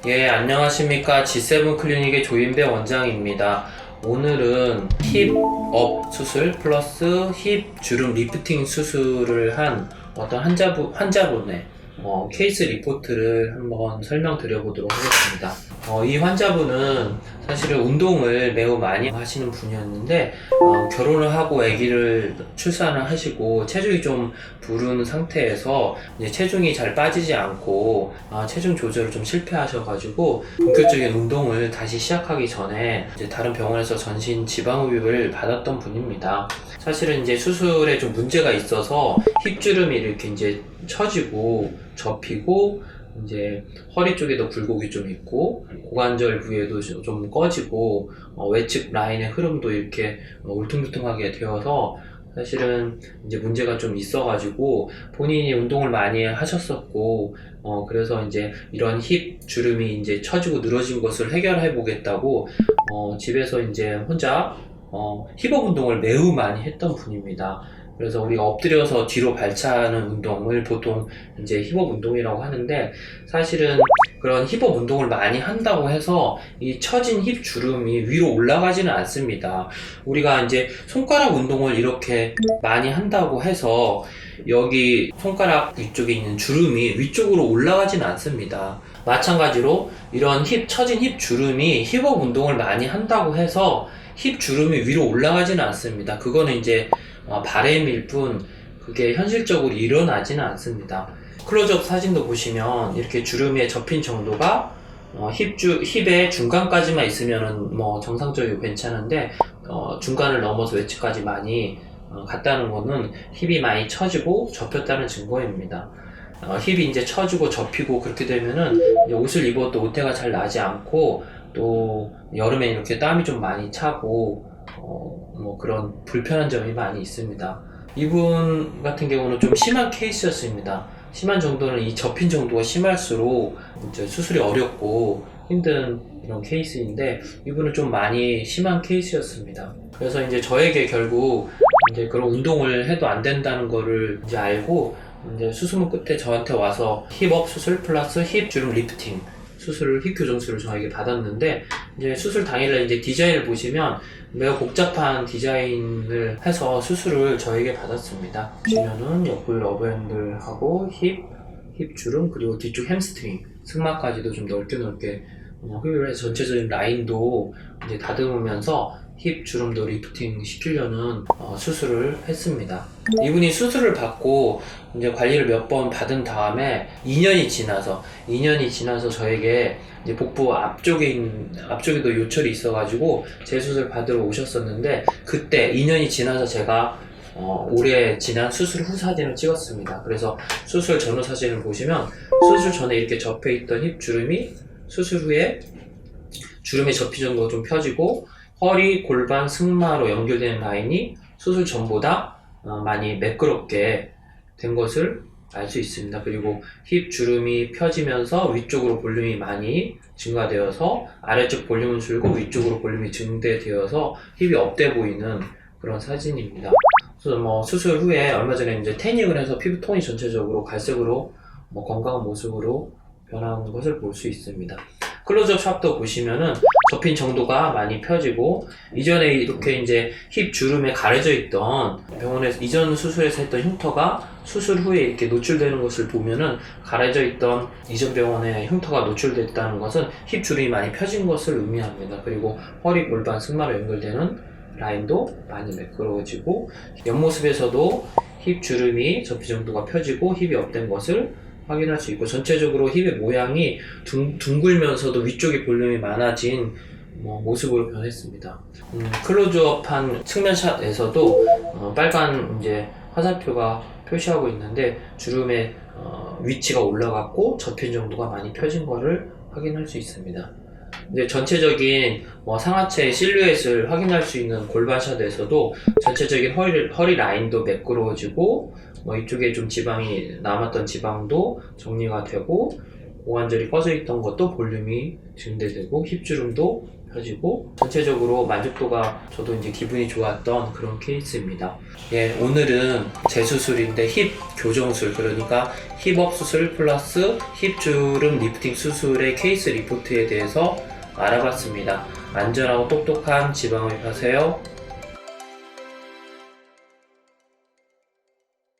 예, 안녕하십니까. G7 클리닉의 조인배 원장입니다. 오늘은 힙업 수술 플러스 힙 주름 리프팅 수술을 한 어떤 환자분의 케이스 리포트를 한번 설명드려보도록 하겠습니다. 이 환자분은 사실은 운동을 매우 많이 하시는 분이었는데 결혼을 하고 아기를 출산을 하시고 체중이 좀 부른 상태에서 이제 체중이 잘 빠지지 않고 체중 조절을 좀 실패하셔가지고 본격적인 운동을 다시 시작하기 전에 이제 다른 병원에서 전신 지방흡입을 받았던 분입니다. 사실은 이제 수술에 좀 문제가 있어서 힙주름이 이렇게 이제 처지고 접히고 이제 허리 쪽에도 굴곡이 좀 있고 고관절 부위에도 좀 꺼지고 외측 라인의 흐름도 이렇게 울퉁불퉁하게 되어서 사실은 이제 문제가 좀 있어가지고 본인이 운동을 많이 하셨었고 그래서 이제 이런 힙 주름이 이제 처지고 늘어진 것을 해결해 보겠다고 집에서 이제 혼자 힙업 운동을 매우 많이 했던 분입니다. 그래서 우리가 엎드려서 뒤로 발차하는 운동을 보통 이제 힙업 운동이라고 하는데, 사실은 그런 힙업 운동을 많이 한다고 해서 이 처진 힙 주름이 위로 올라가지는 않습니다. 우리가 이제 손가락 운동을 이렇게 많이 한다고 해서 여기 손가락 위쪽에 있는 주름이 위쪽으로 올라가지는 않습니다. 마찬가지로 이런 처진 힙 주름이 힙업 운동을 많이 한다고 해서 힙 주름이 위로 올라가지는 않습니다. 그거는 이제 바램일 뿐 그게 현실적으로 일어나지는 않습니다. 클로즈업 사진도 보시면 이렇게 주름에 접힌 정도가 힙의 중간까지만 있으면은 정상적이고 괜찮은데 중간을 넘어서 외측까지 많이 갔다는 거는 힙이 많이 처지고 접혔다는 증거입니다. 힙이 이제 처지고 접히고 그렇게 되면은 옷을 입어도 옷태가 잘 나지 않고 또 여름에 이렇게 땀이 좀 많이 차고 그런 불편한 점이 많이 있습니다. 이분 같은 경우는 좀 심한 케이스였습니다. 심한 정도는 이 접힌 정도가 심할수록 이제 수술이 어렵고 힘든 이런 케이스인데, 이분은 좀 많이 심한 케이스였습니다. 그래서 이제 저에게 결국 이제 그런 운동을 해도 안 된다는 거를 이제 알고 이제 수술문 끝에 저한테 와서 힙업 수술 플러스 힙 주름 리프팅 수술을, 힙 교정술을 저에게 받았는데, 이제 수술 당일날 이제 디자인을 보시면 매우 복잡한 디자인을 해서 수술을 저에게 받았습니다. 보시면은 옆구리 러브핸들하고 힙 주름, 그리고 뒤쪽 햄스트링, 승마까지도 좀 넓게 흡입을 해서 전체적인 라인도 이제 다듬으면서 힙 주름도 리프팅 시키려는 수술을 했습니다. 이분이 수술을 받고 이제 관리를 몇 번 받은 다음에 2년이 지나서 저에게 이제 복부 앞쪽에도 요철이 있어가지고 재수술 받으러 오셨었는데, 그때 2년이 지나서 제가 올해 지난 수술 후 사진을 찍었습니다. 그래서 수술 전후 사진을 보시면 수술 전에 이렇게 접혀있던 힙 주름이 수술 후에 주름의 접히 정도가 좀 펴지고 허리, 골반, 승마로 연결되는 라인이 수술 전보다 많이 매끄럽게 된 것을 알 수 있습니다. 그리고 힙 주름이 펴지면서 위쪽으로 볼륨이 많이 증가되어서 아래쪽 볼륨은 줄고 위쪽으로 볼륨이 증대되어서 힙이 업돼 보이는 그런 사진입니다. 그래서 수술 후에 얼마 전에 이제 태닝을 해서 피부 톤이 전체적으로 갈색으로 건강한 모습으로 변한 것을 볼 수 있습니다. 클로즈업 샵도 보시면은 접힌 정도가 많이 펴지고, 이전에 이렇게 이제 힙 주름에 가려져 있던 병원에서 이전 수술에서 했던 흉터가 수술 후에 이렇게 노출되는 것을 보면은 가려져 있던 이전 병원의 흉터가 노출됐다는 것은 힙 주름이 많이 펴진 것을 의미합니다. 그리고 허리, 골반, 승마로 연결되는 라인도 많이 매끄러워지고, 옆모습에서도 힙 주름이 접히 정도가 펴지고 힙이 업된 것을 확인할 수 있고, 전체적으로 힙의 모양이 둥글면서도 위쪽에 볼륨이 많아진 모습으로 변했습니다. 클로즈업한 측면샷에서도 빨간 이제 화살표가 표시하고 있는데 주름의 위치가 올라갔고 접힌 정도가 많이 펴진 것을 확인할 수 있습니다. 이제 전체적인 상하체 실루엣을 확인할 수 있는 골반샷에서도 전체적인 허리 라인도 매끄러워지고 이쪽에 좀 지방이 남았던 지방도 정리가 되고 고관절이 꺼져 있던 것도 볼륨이 증대되고 힙주름도 펴지고 전체적으로 만족도가 저도 이제 기분이 좋았던 그런 케이스입니다. 예, 오늘은 재수술인데 힙 교정술, 그러니까 힙업 수술 플러스 힙 주름 리프팅 수술의 케이스 리포트에 대해서 알아봤습니다. 안전하고 똑똑한 지방흡입 하세요.